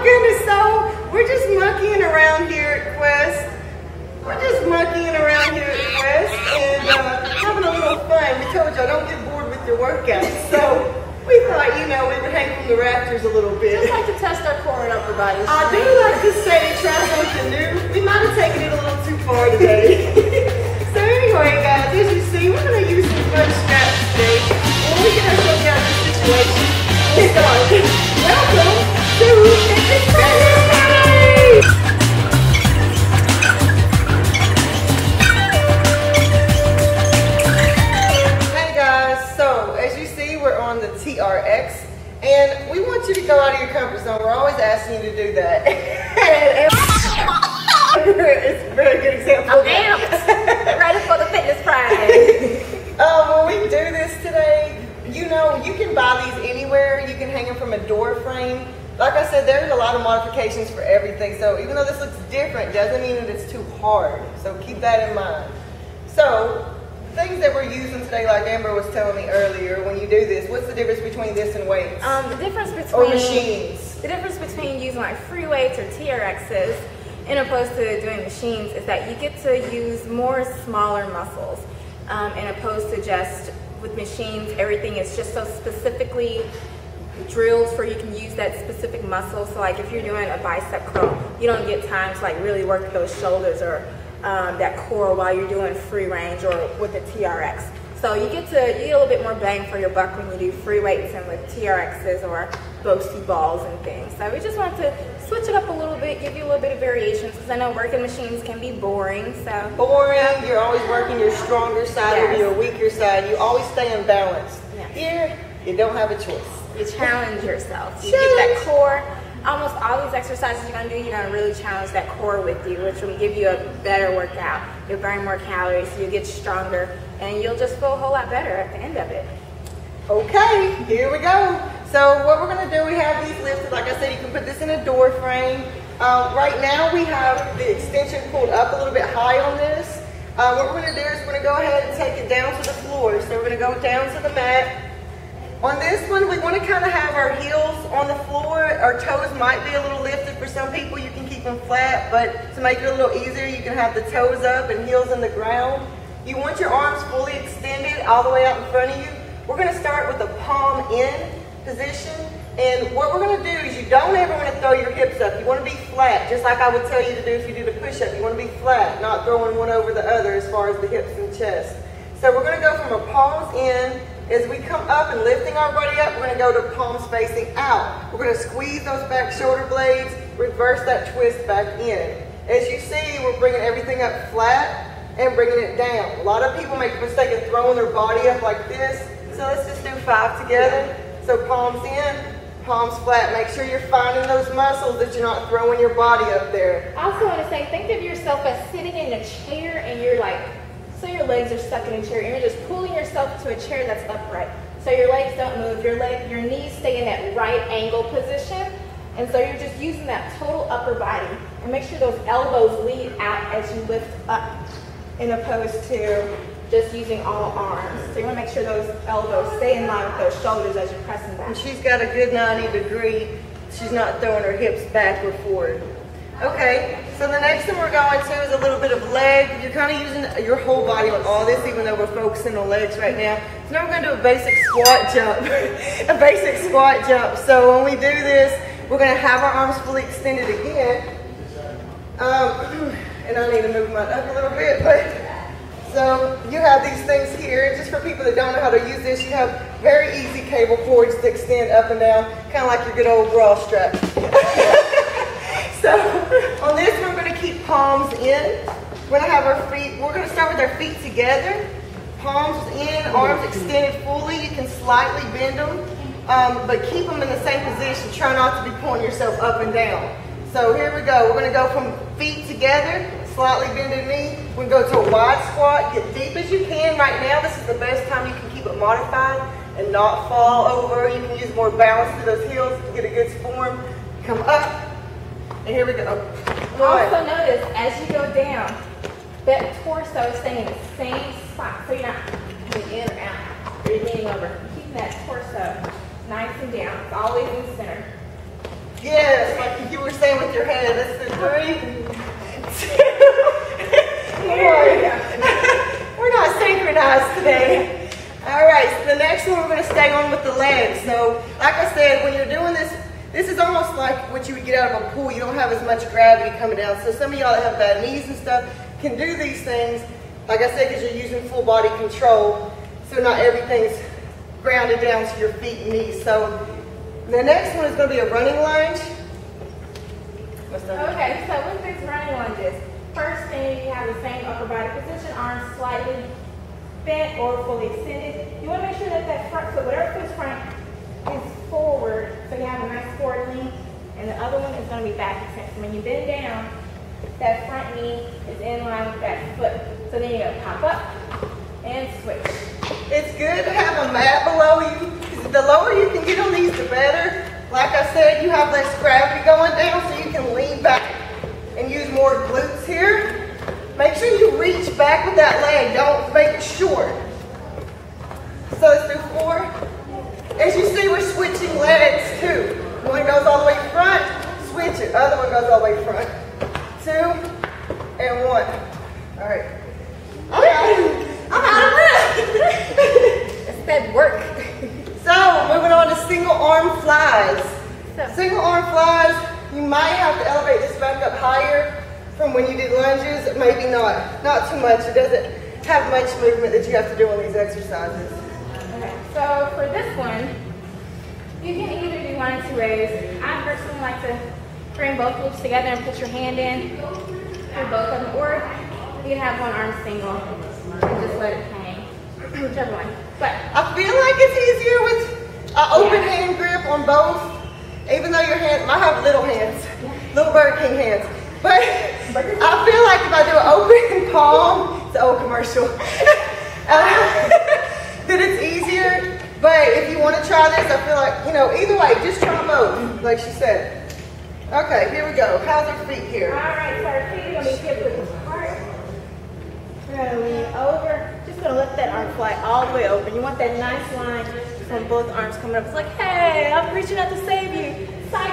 goodness, so we're just monkeying around here at Quest. We're just monkeying around here at Quest and having a little fun. We told y'all don't get bored with your workouts. So we thought, you know, we would hang from the rafters a little bit. Just like to test our core and upper body. I do like to say try something new. We might have taken it a little too far today. So anyway, guys, as you see, we're going to use some fun straps today. When we get ourselves out of this situation, we'll start. Welcome to Fitness Friday! Hey guys, so as you see, we're on the TRX, and we want you to go out of your comfort zone. We're always asking you to do that. It's a very good example. I'm amped. Ready for the Fitness Friday. When we do this today, you know, you can buy these anywhere. You can hang them from a door frame. Like I said, there's a lot of modifications for everything. So even though this looks different, doesn't mean that it's too hard. So keep that in mind. So the things that we're using today, like Amber was telling me earlier, when you do this, what's the difference between this and weights? The difference between or machines. The difference between using like free weights or TRXs in opposed to doing machines is that you get to use more smaller muscles, in opposed to just with machines, everything is just so specifically drilled for you can use that specific muscle. So like if you're doing a bicep curl, you don't get time to like really work those shoulders or that core while you're doing free range or with the TRX. So you get a little bit more bang for your buck when you do free weights and with TRXs or boasty balls and things. So we just want to switch it up a little bit, give you a little bit of variations, because I know working machines can be boring. So boring, you're always working your stronger side or your weaker side. You always stay in balance. Yes. Here, you don't have a choice. You challenge yourself. You get that core. Almost all these exercises you're going to do, you're going to really challenge that core with you, which will give you a better workout. You'll burn more calories, you'll get stronger, and you'll just feel a whole lot better at the end of it. Okay, here we go. So what we're going to do, we have these lifted. Like I said, you can put this in a door frame. Right now we have the extension pulled up a little bit high on this. What we're going to do is we're going to go ahead and take it down to the floor. So we're going to go down to the mat. On this one, we want to kind of have our heels on the floor. Our toes might be a little lifted for some people. You can keep them flat, but to make it a little easier, you can have the toes up and heels in the ground. You want your arms fully extended all the way out in front of you. We're going to start with the palm in position. And what we're going to do is you don't ever want to throw your hips up. You want to be flat, just like I would tell you to do if you do the push-up. You want to be flat, not throwing one over the other as far as the hips and chest. So we're going to go from our palms in. As we come up and lifting our body up, we're going to go to palms facing out. We're going to squeeze those back shoulder blades, reverse that twist back in. As you see, we're bringing everything up flat and bringing it down. A lot of people make the mistake of throwing their body up like this. So let's just do 5 together. So palms in, palms flat. Make sure you're finding those muscles that you're not throwing your body up there. I also want to say, think of yourself as sitting in a chair and you're like, so your legs are stuck in a chair and you're just pulling yourself to a chair that's upright. So your legs don't move, your knees stay in that right angle position. And so you're just using that total upper body. And make sure those elbows lead out as you lift up, in opposed to just using all arms. So you want to make sure those elbows stay in line with those shoulders as you're pressing back. And she's got a good 90 degree. She's not throwing her hips back or forward. Okay, so the next thing we're going to is a little bit of leg. You're kind of using your whole body on all this, even though we're focusing on legs right now. So now we're going to do a basic squat jump. A basic squat jump. So when we do this, we're going to have our arms fully extended again. And I need to move mine up a little bit, but so you have these things here. Just for people that don't know how to use this, you have very easy cable cords to extend up and down, kind of like your good old bra strap. So on this, we're going to keep palms in. We're going to have our feet, we're going to start with our feet together. Palms in, arms extended fully. You can slightly bend them, but keep them in the same position. Try not to be pulling yourself up and down. So here we go. We're going to go from feet together, slightly bended knee. We're going to go to a wide squat. Get deep as you can. Right now, this is the best time you can keep it modified and not fall over. You can use more balance to those heels to get a good form. Come up. And here we go. Also notice, as you go down, that torso is staying in the same spot. So you're not coming in or out, or you're leaning over. Keeping that torso nice and down. It's always in the center. Yes, like you like you were saying with your head. Let's do 3, 2, 1. We're not synchronized today. All right, so the next one we're going to stay on with the legs. So, like I said, when you're doing this, this is almost like what you would get out of a pool. You don't have as much gravity coming down. So some of y'all that have bad knees and stuff can do these things, like I said, because you're using full body control. So not everything's grounded down to your feet and knees. So the next one is going to be a running lunge. Okay, so with these running lunges, first thing you have the same upper body position, arms slightly bent or fully extended. You want to make sure that that front foot, whatever foot's front, is forward, so you have a nice forward lean, and the other one is going to be back extended. So when you bend down, that front knee is in line with that foot. So then you're going to pop up and switch. It's good to have a mat below you. The lower you can get on these, the better. Like I said, you have less gravity going down, so you can lean back and use more glutes here. Make sure you reach back with that leg. Don't make it short. So let's do 4. As you see, we're switching legs too. One goes all the way front, switch it. Other one goes all the way front. 2 and 1. All right. I'm out of breath. It's that work. So moving on to single arm flies. Single arm flies, you might have to elevate this back up higher from when you did lunges. Maybe not. Not too much. It doesn't have much movement that you have to do on these exercises. Okay, so for this one, you can either do one of 2 ways. I personally like to bring both loops together and put your hand in for both of them, or you can have one arm single and just let it hang, whichever one. But I feel like it's easier with an open hand grip on both, even though your hand, I have little hands, little Burger King hands. But I feel like if I do an open palm, it's an old commercial, that it's easier. But if you want to try this, I feel like, you know, either way, just try both, like she said. Okay, here we go. How's our feet here? All right, so our feet are going to be hip width apart. We're going to lean over. Just going to let that arm fly all the way open. You want that nice line from both arms coming up. It's like, hey, I'm reaching out to save you. Psych.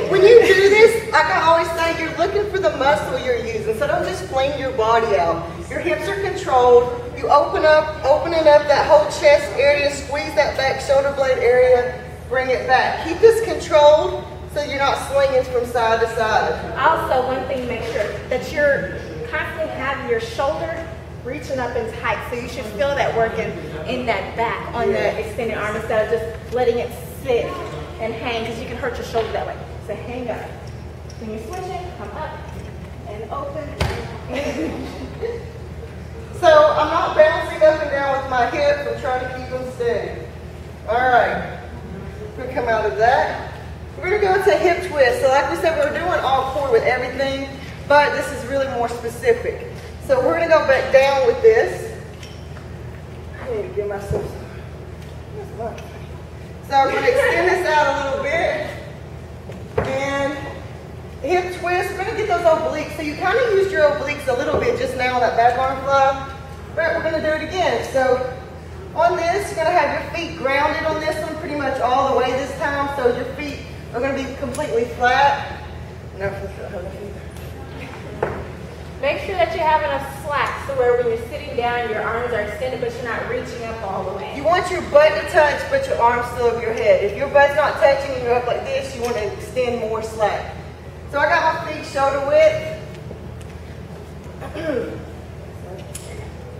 When you do this, like I always say, you're looking for the muscle you're using. So don't just fling your body out. Your hips are controlled. You opening up that whole chest area, squeeze that back shoulder blade area, bring it back. Keep this controlled so you're not swinging from side to side. Also, one thing, make sure that you're constantly having your shoulder reaching up and tight. So you should feel that working in that back on the extended arm instead of just letting it sit and hang, because you can hurt your shoulder that way. So hang up. When you're switching, come up and open. So I'm not bouncing up and down with my hips. I'm trying to keep them steady. All right. We're going to come out of that. We're going to go into hip twist. So like we said, we're doing all 4 with everything, but this is really more specific. So we're going to go back down with this. I need to give myself some. So I'm going to extend this out a little bit. And hip twist, we're going to get those obliques. So you kind of used your obliques a little bit just now on that back arm fly, but we're going to do it again. So on this, you're going to have your feet grounded on this one pretty much all the way this time. So your feet are going to be completely flat. Make sure that you have enough slack so where when you're sitting down, your arms are extended, but you're not reaching up all the way. You want your butt to touch, but your arms still over your head. If your butt's not touching and you're up like this, you want to extend more slack. So I got my feet shoulder width.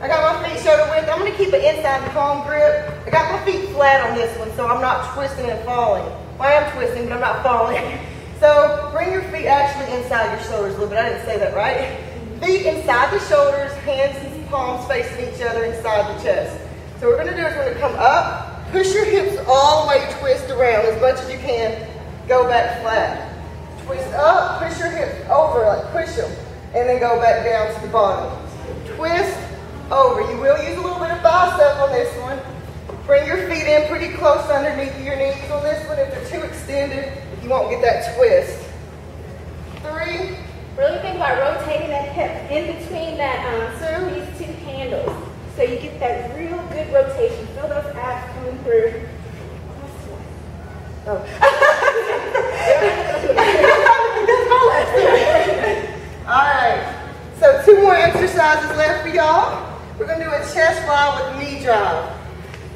I got my feet shoulder width. I'm going to keep an inside palm grip. I got my feet flat on this one, so I'm not twisting and falling. Well, I am twisting, but I'm not falling. So bring your feet actually inside your shoulders a little bit. I didn't say that right. Feet inside the shoulders, hands and palms facing each other inside the chest. So what we're going to do is we're going to come up, push your hips all the way, twist around as much as you can, go back flat. Twist up, push your hips over, like push them, and then go back down to the bottom. Twist over. You will use a little bit of bicep on this one. Bring your feet in pretty close underneath your knees on this one. If they're too extended, you won't get that twist. 3. Really think about rotating that hip in between that these 2 handles, so you get that real good rotation. Feel those abs coming through. Oh. fly with knee drive.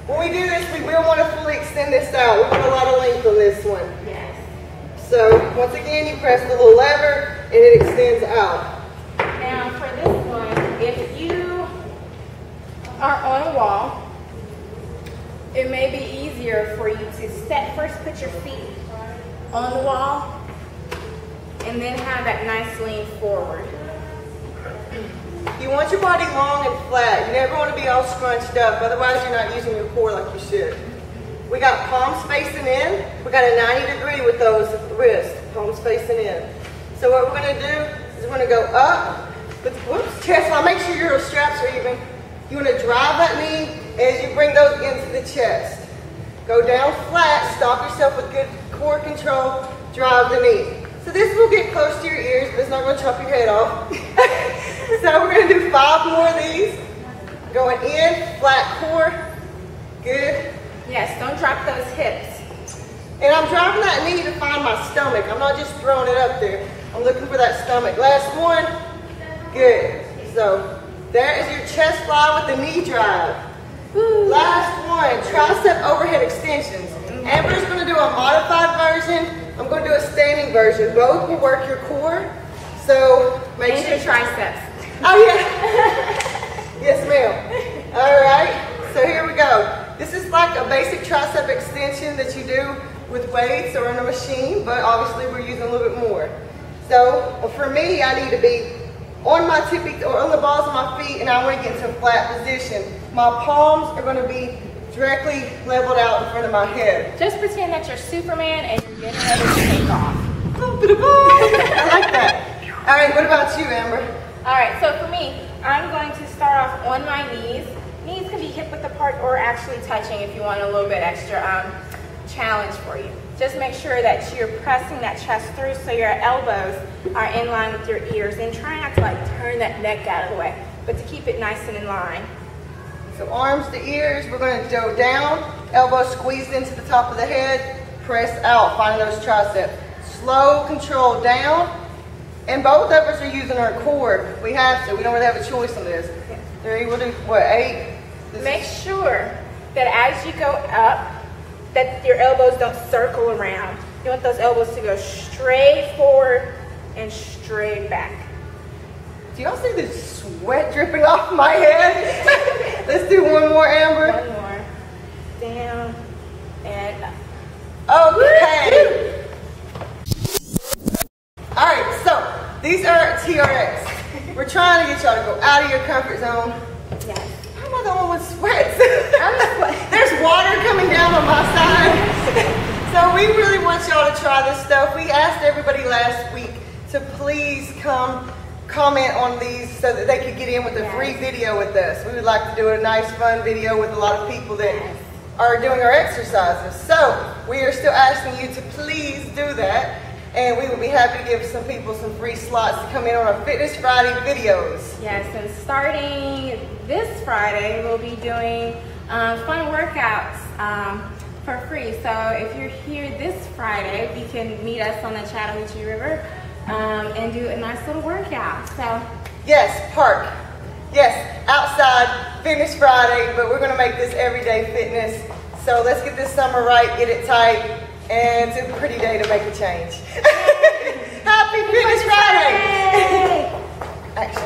When we do this, we will want to fully extend this out. We want a lot of length on this one. Yes. So once again, you press the little lever and it extends out. Now for this one, if you are on a wall, it may be easier for you to first put your feet on the wall and then have that nice lean forward. You want your body long and flat. You never want to be all scrunched up, otherwise you're not using your core like you should. We got palms facing in. We got a 90-degree with those wrists, palms facing in. So what we're going to do is we're going to go up with the chest line. Make sure your straps are even. You want to drive that knee as you bring those into the chest. Go down flat, stop yourself with good core control, drive the knee. So this will get close to your ears, but it's not going to chop your head off. So we're going to do 5 more of these. Going in, flat core, good. Yes, don't drop those hips. And I'm driving that knee to find my stomach. I'm not just throwing it up there. I'm looking for that stomach. Last one, good. So there is your chest fly with the knee drive. Last one, tricep overhead extensions. Amber's going to do a modified version. I'm going to do a standing version. Both will work your core. So make sure your triceps. Oh yeah. Yes, ma'am. All right. So here we go. This is like a basic tricep extension that you do with weights or in a machine, but obviously we're using a little bit more. So for me, I need to be on my tippy or on the balls of my feet, and I want to get into a flat position. My palms are going to be directly leveled out in front of my head. Just pretend that you're Superman and you're getting ready to take off. I like that. All right, what about you, Amber? All right, so for me, I'm going to start off on my knees. Knees can be hip width apart or actually touching if you want a little bit extra challenge for you. Just make sure that you're pressing that chest through so your elbows are in line with your ears, and try not to like turn that neck out of the way, but to keep it nice and in line. So arms to ears, we're going to go down, elbows squeezed into the top of the head, press out, finding those triceps. Slow control down, and both of us are using our core. We have to, we don't really have a choice on this. There, we'll do, what, 8? Make sure that as you go up, that your elbows don't circle around. You want those elbows to go straight forward and straight back. Do y'all see the sweat dripping off my head? Let's do one more, Amber. One more. Down and up. Okay. All right, so these are TRX. We're trying to get y'all to go out of your comfort zone. yes. I'm not the one with sweats. There's water coming down on my side. So we really want y'all to try this stuff. We asked everybody last week to please come comment on these so that they could get in with a free video with us. We would like to do a nice fun video with a lot of people that are doing our exercises. So we are still asking you to please do that. And we would be happy to give some people some free slots to come in on our Fitness Friday videos. Yes, and starting this Friday, we'll be doing fun workouts for free. So if you're here this Friday, you can meet us on the Chattahoochee River and do a nice little workout. So yes, park. Yes, outside Fitness Friday, but we're going to make this everyday fitness. So let's get this summer right, get it tight. And it's a pretty day to make a change. Happy Fitness Friday! Action.